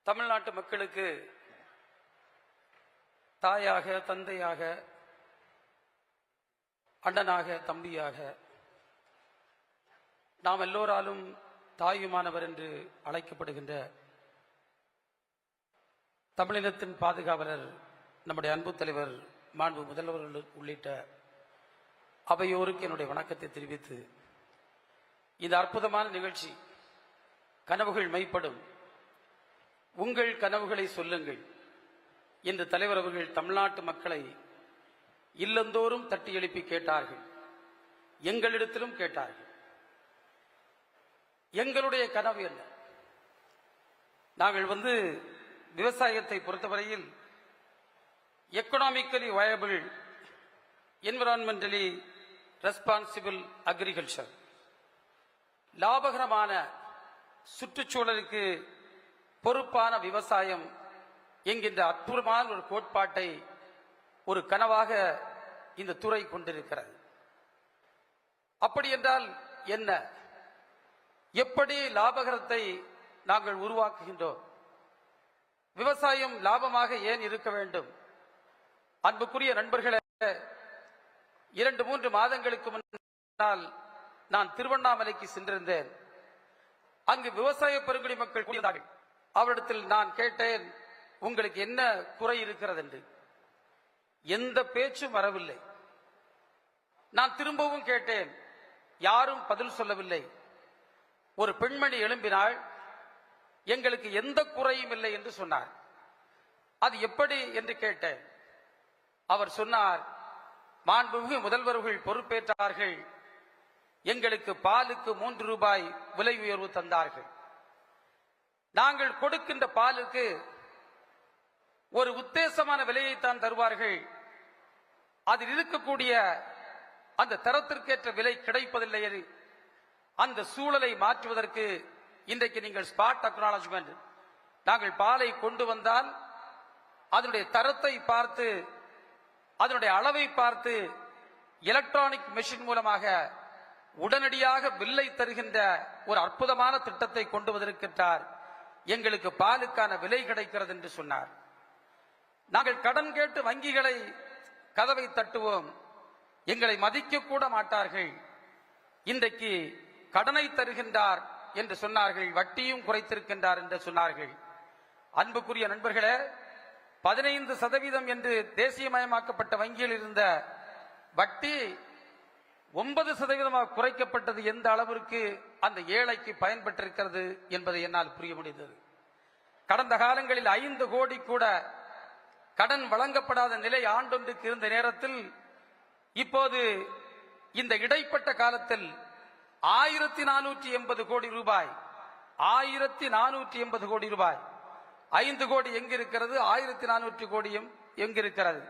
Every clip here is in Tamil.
தமிழ்நாட்டு மக்களுக்கு தாயாக, தந்தையாக, அண்ணனாக, தம்பியாக, நாம் எல்லோராலும் தாயுமானவர் என்று அழைக்கப்படுகின்ற தமிழினத்தின் பாதுகாவலர் நம்முடைய அன்பு தலைவர் மாண்பு முதல்வர்கள் உள்ளிட்ட அவையோருக்கு என்னுடைய வணக்கத்தை தெரிவித்து, இந்த அற்புதமான நிகழ்ச்சி கனவுகள் மெய்ப்படும், உங்கள் கனவுகளை சொல்லுங்கள் என்று தலைவர் அவர்கள் தமிழ்நாட்டு மக்களை இல்லந்தோறும் தட்டி எழுப்பி கேட்டார்கள். எங்களிடத்திலும் கேட்டார்கள். எங்களுடைய கனவு என்ன? நாங்கள் விவசாயத்தை பொறுத்தவரையில் economically viable, environmentally responsible agriculture, லாபகரமான சுற்றுச்சூழலுக்கு பொறுப்பான விவசாயம் என்கின்ற அற்புதமான ஒரு கோட்பாட்டை ஒரு கனவாக இந்த துறை கொண்டிருக்கிறது. அப்படி என்றால் என்ன? எப்படி லாபகரத்தை நாங்கள் உருவாக்குகின்றோம்? விவசாயம் லாபமாக ஏன் இருக்க வேண்டும்? அன்புக்குரிய நண்பர்களே, 2-3 மாதங்களுக்கு முன்னால் நான் திருவண்ணாமலைக்கு சென்றிருந்தேன். அங்கு விவசாய பெருங்குடி மக்கள் கூடினார்கள். அவரிடத்தில் நான் கேட்டேன், உங்களுக்கு என்ன குறை இருக்கிறது என்று. எந்த பேச்சும் வரவில்லை. நான் திரும்பவும் கேட்டேன், யாரும் பதில் சொல்லவில்லை. ஒரு பெண்மணி எழும்பினாள், எங்களுக்கு எந்த குறையும் இல்லை என்று சொன்னார். அது எப்படி என்று கேட்டேன். அவர் சொன்னார், மாண்புமிகு முதல்வர்கள் பொறுப்பேற்றார்கள், எங்களுக்கு பாலுக்கு 3 ரூபாய் விலை உயர்வு தந்தார்கள். நாங்கள் கொடுக்கின்ற பாலுக்கு ஒரு உத்தேசமான விலையைத்தான் தருவார்கள். அதில் இருக்கக்கூடிய அந்த தரத்திற்கேற்ற விலை கிடைப்பதில்லை. அந்த சூழலை மாற்றுவதற்கு இன்றைக்கு நீங்கள் ஸ்பாட் அக்னாலஜ்மெண்ட், நாங்கள் பாலை கொண்டு வந்தால் அதனுடைய தரத்தை பார்த்து, அதனுடைய அளவை பார்த்து, எலக்ட்ரானிக் மெஷின் மூலமாக உடனடியாக பில்லை தருகின்ற ஒரு அற்புதமான திட்டத்தை கொண்டு வந்திருக்கின்றார். எங்களுக்கு பாலுக்கான விலை கிடைக்கிறது என்று சொன்னார். நாங்கள் கடன் கேட்டு வங்கிகளை கதவை தட்டுவோம், எங்களை மதிக்க கூட மாட்டார்கள். இன்றைக்கு கடனை தருகின்றார் என்று சொன்னார்கள், வட்டியும் குறைத்திருக்கின்றார் என்று சொன்னார்கள். அன்புக்குரிய நண்பர்களே, 15% என்று தேசியமயமாக்கப்பட்ட வங்கியில் இருந்த வட்டி 9% குறைக்கப்பட்டது. எந்த அளவிற்கு அந்த ஏழைக்கு பயன்பட்டிருக்கிறது என்பதை என்னால் புரிய முடிந்தது. கடந்த காலங்களில் 5 கோடி கூட கடன் வழங்கப்படாத நிலை ஆண்டொன்றுக்கு இருந்த நேரத்தில், இப்போது இந்த இடைப்பட்ட காலத்தில் 1480 கோடி ரூபாய், 1480 கோடி ரூபாய், 5 கோடி எங்கிருக்கிறது, 1400 கோடியும் எங்கிருக்கிறது?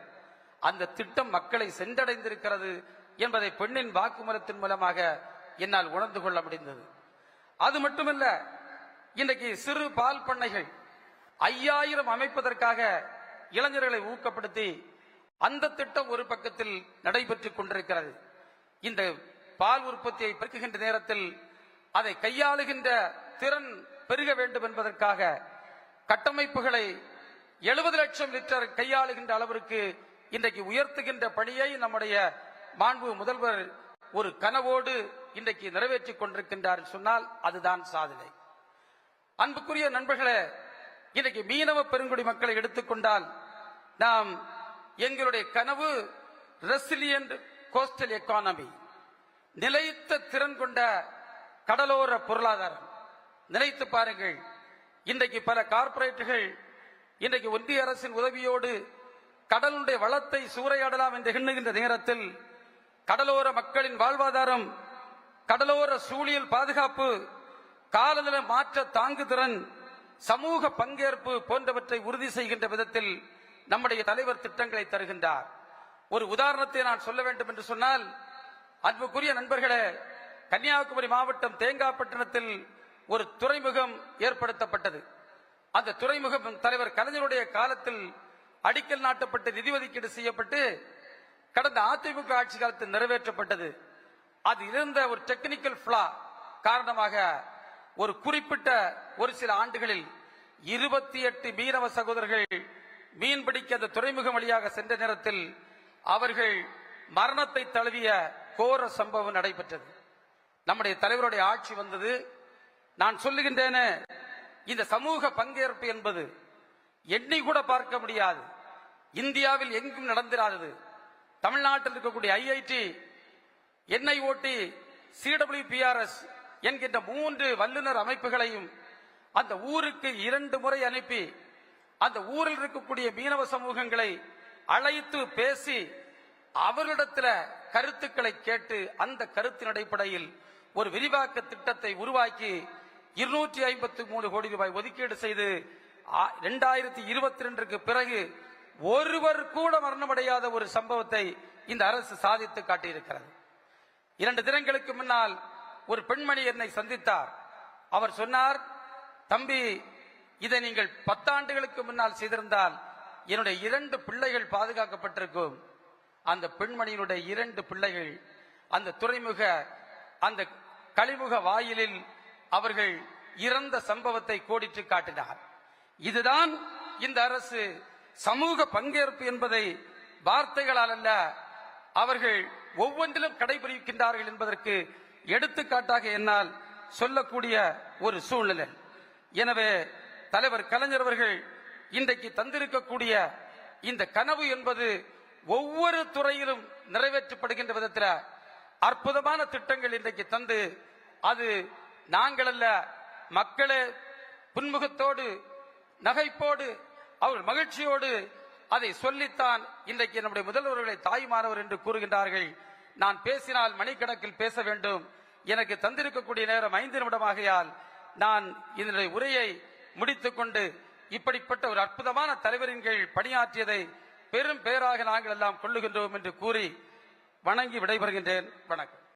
அந்த திட்டம் மக்களை சென்றடைந்திருக்கிறது என்பதை பெண்ணின் வாக்குமூலத்தின் மூலமாக என்னால் உணர்ந்து கொள்ள முடிந்தது. அது மட்டுமல்ல, இன்றைக்கு சிறு பால் பண்ணைகள் 5000 அமைப்பதற்காக இளைஞர்களை ஊக்கப்படுத்தி அந்த திட்டம் ஒரு பக்கத்தில் நடைபெற்றுக் கொண்டிருக்கிறது. இந்த பால் உற்பத்தியை பெருக்குகின்ற நேரத்தில் அதை கையாளுகின்ற திறன் பெருக வேண்டும் என்பதற்காக கட்டமைப்புகளை 70 லட்சம் லிட்டர் கையாளுகின்ற அளவிற்கு இன்றைக்கு உயர்த்துகின்ற பணியை நம்முடைய மாண்பு முதல்வர் ஒரு கனவோடு இன்றைக்கு நிறைவேற்றிக் கொண்டிருக்கின்றார் சொன்னால் அதுதான் சாதனை. அன்புக்குரிய நண்பர்களே, இன்றைக்கு மீனவ பெருங்குடி மக்களை எடுத்துக்கொண்டால், நாம் எங்களுடைய கனவு ரெசிலியன்ட் கோஸ்டல் எக்கானமி, நிலைத்த திறன் கொண்ட கடலோர பொருளாதாரம். நினைத்து பாருங்கள், இன்றைக்கு பல கார்ப்பரேட்டுகள் இன்றைக்கு ஒன்றிய அரசின் உதவியோடு கடலுடைய வளத்தை சூறையாடலாம் என்று எண்ணுகின்ற நேரத்தில், கடலோர மக்களின் வாழ்வாதாரம், கடலோர சூழியல் பாதுகாப்பு, காலநில மாற்ற தாங்குதிறன், சமூக பங்கேற்பு போன்றவற்றை உறுதி செய்கின்ற விதத்தில் நம்முடைய தலைவர் திட்டங்களை தருகின்றார். ஒரு உதாரணத்தை நான் சொல்ல வேண்டும் என்று சொன்னால், அன்புக்குரிய நண்பர்களே, கன்னியாகுமரி மாவட்டம் தேங்காய்பட்டினத்தில் ஒரு துறைமுகம் ஏற்படுத்தப்பட்டது. அந்த துறைமுகம் தலைவர் கலைஞருடைய காலத்தில் அடிக்கல் நாட்டப்பட்டு நிதி ஒதுக்கீடு செய்யப்பட்டு கடந்த அதிமுக ஆட்சி காலத்தில் நிறைவேற்றப்பட்டது. அது இருந்த ஒரு டெக்னிக்கல் ஃபிளா காரணமாக ஒரு குறிப்பிட்ட ஒரு சில ஆண்டுகளில் 28 மீனவ சகோதரர்கள் மீன் பிடிக்க அந்த துறைமுகம் வழியாக சென்ற நேரத்தில் அவர்கள் மரணத்தை தழுவிய கோர சம்பவம் நடைபெற்றது. நம்முடைய தலைவருடைய ஆட்சி வந்தது. நான் சொல்லுகின்றேனே, இந்த சமூக பங்கேற்பு என்பது எண்ணி கூட பார்க்க முடியாது, இந்தியாவில் எங்கும் நடந்திராதது. தமிழ்நாட்டில் இருக்கக்கூடிய IIT, NIOT, CWPRS என்கின்ற 3 வல்லுநர் அமைப்புகளையும் அந்த ஊருக்கு 2 முறை அனுப்பி அந்த ஊரில் இருக்கக்கூடிய மீனவ சமூகங்களை அழைத்து பேசி அவர்களிடத்தில் கருத்துக்களை கேட்டு அந்த கருத்தின் அடிப்படையில் ஒரு விரிவாக்க திட்டத்தை உருவாக்கி 253 கோடி ரூபாய் ஒதுக்கீடு செய்து 2022க்கு பிறகு ஒருவர் கூட மரணமடையாத ஒரு சம்பவத்தை இந்த அரசு சாதித்து காட்டியிருக்கிறது. 2 தினங்களுக்கு முன்னால் ஒரு பெண்மணி என்னை சந்தித்தார். அவர் சொன்னார், தம்பி, இதை நீங்கள் 10 ஆண்டுகளுக்கு முன்னால் செய்திருந்தால் என்னுடைய 2 பிள்ளைகள் பாதுகாக்கப்பட்டிருக்கும். அந்த பெண்மணியினுடைய 2 பிள்ளைகள் அந்த துறைமுக அந்த கழிமுக வாயிலில் அவர்கள் இறந்த சம்பவத்தை கோடிட்டு காட்டினார். இதுதான் இந்த அரசு சமூக பங்கேற்பு என்பதை வார்த்தைகளால் அல்ல, அவர்கள் ஒவ்வொன்றிலும் கடைபிடிக்கின்றார்கள் என்பதற்கு எடுத்துக்காட்டாக என்னால் சொல்லக்கூடிய ஒரு சூழ்நிலை. எனவே தலைவர் கலைஞர் அவர்கள் இன்றைக்கு தந்திருக்கக்கூடிய இந்த கனவு என்பது ஒவ்வொரு துறையிலும் நிறைவேற்றப்படுகின்ற விதத்தில் அற்புதமான திட்டங்கள் இன்றைக்கு தந்து, அது நாங்கள் அல்ல, மக்களே புன்முகத்தோடு நகைப்போடு அவர் மகிழ்ச்சியோடு அதை சொல்லித்தான் இன்றைக்கு நம்முடைய முதல்வர்களை தாய்மானவர் என்று கூறுகின்றார்கள். நான் பேசினால் மணிக்கணக்கில் பேச வேண்டும். எனக்கு தந்திருக்கக்கூடிய நேரம் 5 நிமிடமாகையால் நான் இதனுடைய உரையை முடித்துக் கொண்டு, இப்படிப்பட்ட ஒரு அற்புதமான தலைவரின் கீழ் பணியாற்றியதை பெரும் பேராக நாங்கள் எல்லாம் கொள்ளுகின்றோம் என்று கூறி வணங்கி விடைபெறுகின்றேன். வணக்கம்.